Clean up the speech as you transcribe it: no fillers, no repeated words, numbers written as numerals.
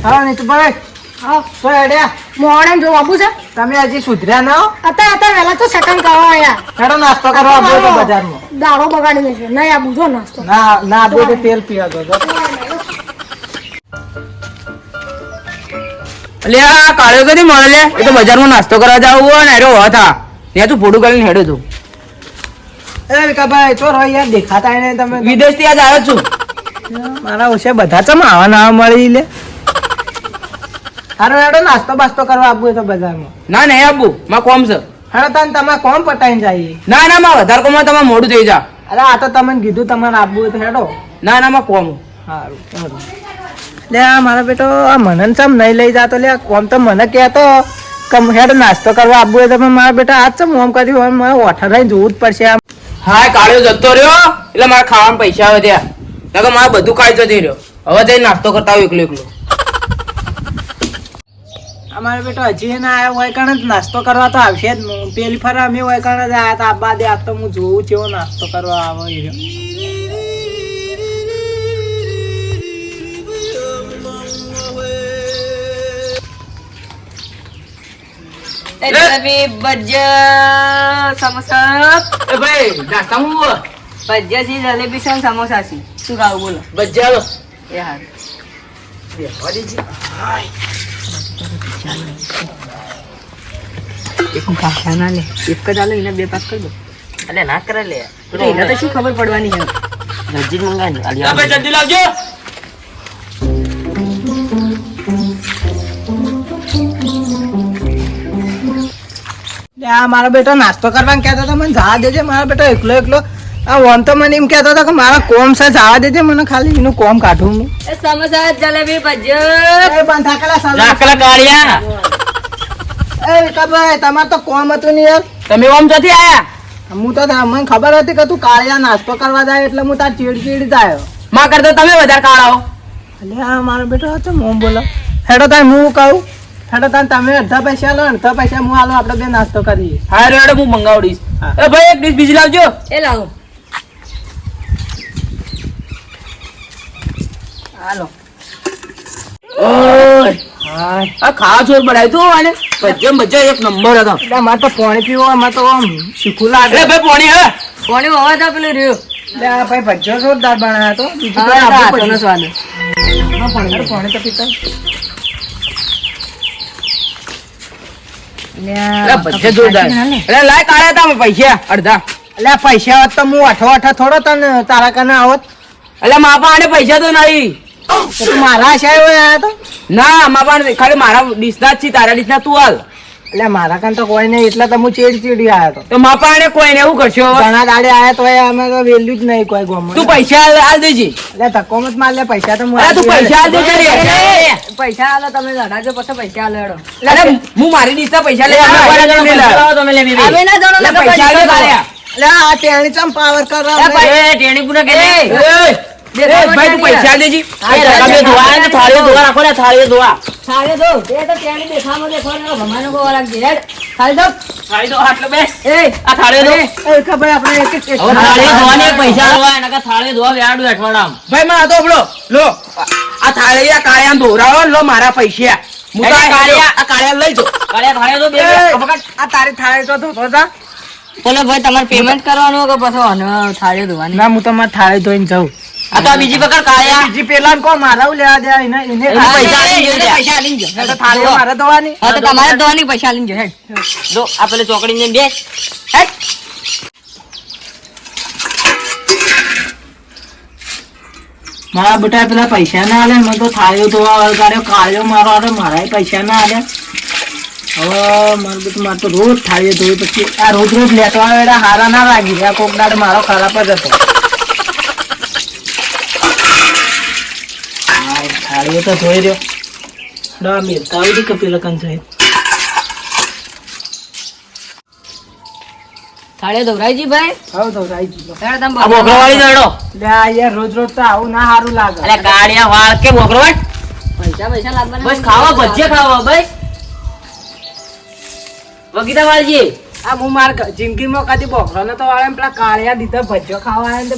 હા નીતુભાઈ, હા તો હેડ્યા મોડે જો બાબુ છે તમે હજી સુધર્યા ના હો? અત્યારે વહેલા તો સેકન્ડ કરવા આયા હેડો નાસ્તો કરવા આપજો તો બજારમાં. દાડો બગાડી દેશે નહીં આ બુજો નાસ્તો ના ના આપજો તો તેલ પીવા દો. અલ્યા કાળો કદી મળે લે, એ તો બજારમાં નાસ્તો કરવા જાવ હોય ને હેડો હતા ત્યાં તું ફોટો કરીને હેડો તું. એ વિકાભાઈ ચોર હોય યાર, દેખાતા નહીં તમે. વિદેશ થી આજ આવ્યો છું. મારા ઓછે બધા ચમ આવા ના મળી લે. હારો હેડો નાસ્તો બાસ્તો કરવા આપવું હોય તો બજારમાં. ના નહીં આબુ માં કોમ છે. હેડો તાન તમે કોમ પટાઈને જઈએ. ના ના માં વધારે કોમ તમારે મોડું થઈ જા. અરે આ તો તમને કીધું તમારે આપવું હોય તો હેડો. ના ના માં કોમ. સારું હેડો. લે આ મારા બેટો આ મને ચમ નહીં લઈ જાતો લે. કોમ તો મને કહેતો કે હેડ નાસ્તો કરવા આપવું હોય તો પણ મારા બેટા આજ ચમ ઓમ કર્યું, મારે ઓઠર રહીને જોવું જ પડશે. આમ હા કાળો જતો રહ્યો એટલે મારે ખાવાના પૈસા આવે ત્યાં. નકર મારે બધું ખાઈ જતી રહ્યો. હવે જઈને નાસ્તો કરતા આવું એકલો એકલો. અમારો બેટો હજી ના આવ્યો હોય કારણ નાસ્તો કરવા તો આવશે જ નહીં. પેલી ફર અમે હોય કારણ જ આવ્યા હતા. આબા દે આપ તો હું જોઉં છું નાસ્તો કરવા આવે એ રહ્યો. જલેબી ભજીયા સમોસા એ ભાઈ નાસ્તા હું ભજીયા છે જલેબી છે સમોસા છે શું ખાવું બોલો બજારો એ હારું એક પાછા ના લે એક જ આલે એને બે પાસ કરી દો અલે ના કરે લે એને તો શું ખબર પડવાની છે નજીક મંગાવી ભાઈ જલ્દી લાવજો. આ મારો બેટો નાસ્તો કરવાનું કહેતો હતો, મને જવા દેજે. મારો બેટો એકલો એકલો આ ઓમ તો મને એમ કહેતો હતો કે મારા કોમ છે જવા દેજે, મને ખાલી એનું કોમ કાઢું હું. એ સમોસા જલેબી ભજીયા એ બંધ થાકેલા સાલા. રાખલા કાળિયા એ વિકાભાઈ તમારે તો કોમ હતું નહીં યાર. તમે ઓમ જતી આયા. હું તો મને ખબર હતી કે તું કાળિયા નાસ્તો કરવા જાય એટલે હું તાર ચીડ જાય. માં કરતો તમે વધારે કાળાઓ. એટલે આ મારો બેટો હતો મોમ બોલો. હેડો તાર હું કહું, હેડો તાર તમે અડધા પૈસા લો, અડધા પૈસા હું આલો, આપણે બે નાસ્તો કરીએ. હા રેડો હું મંગાવડીશ. હા. એ ભાઈ એક ડીશ બીજી લાવજો. એ લાવો હાલો ઓય હા આ ખાવા ચોર બનાવ્યું તું અને ભજ્જમ ભજ્જા એક નંબર હતો. એટલે અમારે તો પાણી પીવો, અમારે તો આમ શીખું લાગે. એ ભાઈ પાણી હે કોને હોવા દો પેલું રહ્યું એટલે આ ભાઈ ભજ્જો જોરદાર બનાવ્યો હતો. બીજું હા, કોઈ આપવું હાથોનો પડશે. સ્વાદ હા, પાણી તો પીતા. એટલે ભજ્જા જોરદાર. એટલે લાય કાળ્યા તા પૈસા અડધા. એટલે આ પૈસા હોત તો હું અઠો થોડો તને તારા કને આવત. એટલે માપા આને પૈસા તો નહીં. તો તું મારા આશા આવ્યો તો. ના માપા ખાલી મારા ડીશના જ છે, તારા ડીશના તું હાલ. એટલે મારા કને તો કોઈ નહીં, એટલે તો હું ચીડી આવ્યો હતો. તો માપા આને કોઈને એવું કરશો. ઘણા દાડે આયા તો અમે તો વેલ્યુ જ નહીં કોઈ ગોમાં. તું પૈસા હાલ દેજે. એટલે ધક્કો મત માર લે, પૈસા તો હું અરે તું પૈસા હાલ દેજે રે. પૈસા આલો તમે લડાજો પછી પૈસા આલો હેડો અરે હું મારી ડીશના પૈસા લઈ આવ્યો. અમે ના જાણો એટલે પૈસા હાલ દે કાળિયા. એટલે આ ટેણી ચમ પાવર કરવા. એ ભાઈ તું પૈસા હાલ દેજે. તમે ધોવા ને થાળીઓ ધોવા રાખો ને, થાળીઓ ધોવા. ખાલી દો એ તો ત્યાંની દેખામાં દેખો ને ભમાનો કો લાગજે હેડ ખાલી દો થાળી ધો આટલો બેસ. એ આ થાળીઓ ધો. એ ખબર આપણે એક એક હવે થાળીઓ ધોવાને પૈસા આલવા એના કા થાળીઓ ધોવા વેડું અઠવાડામ. ભાઈ માં તો આપણો લો આ થાળી આ કાળિયા ધોરાવો લો મારા પૈસા. હું તો આ કાળિયા લઈ જો. કાળિયા થાળીઓ ધો બે બે. આ તારી થાળી તો ધોતો તા. બોલો ભાઈ તમારે પેમેન્ટ કરવાનું કે પછી આને થાળી ધોવાની ના હું તમારે થાળી ધોઈને જાઉં. આ તો બીજી વખત કાળિયા બીજી પેલા કો મારા લેવા દે એને પૈસા આલી એને દે. પૈસા આલીને જો હેડ. થાળી મારે ધોવાની. હા તો તમારે ધોવાની પૈસા આલીને જો હેડ જો આ પેલે ચોકડી ને બેસ. હેડ મારા બેટા પેલા પૈસા ના આલે, મને તો થાળીઓ ધોવા વળગાડ્યો, કાળિયો મારો આલે, મારા પૈસા ના આલે. હવે મારું બેટું મારે તો રોજ થાળીઓ ધોવી, પછી આ રોજ લેટવા વેળા હારા ના લાગી રહ્યા. કોક દાડે મારો ખરાબ જ હતો. થાળીઓ તો ધોઈ રહ્યો. ના મેલતા આવી હતી કપિલ કન સાહેબ. થાળી ધોરાઈજી ભાઈ હાવ ધોરાઈ ગયો. હેડ તમે આ બોકરો વાળી દોડો. લે આ યાર રોજ તો આવું ના સારું લાગે. અરે કાળિયા વાળ કે બોકરો વાળ. પૈસા લાગવાના બસ ખાવા ભજીયા ખાવા બસ. વગીતા વાળજી આ હું માર જિંદગીમાં કદી બોકરો નતો વાળે, પેલા કાળિયા દીધા ભજ્જો ખાવા આવ્યા ને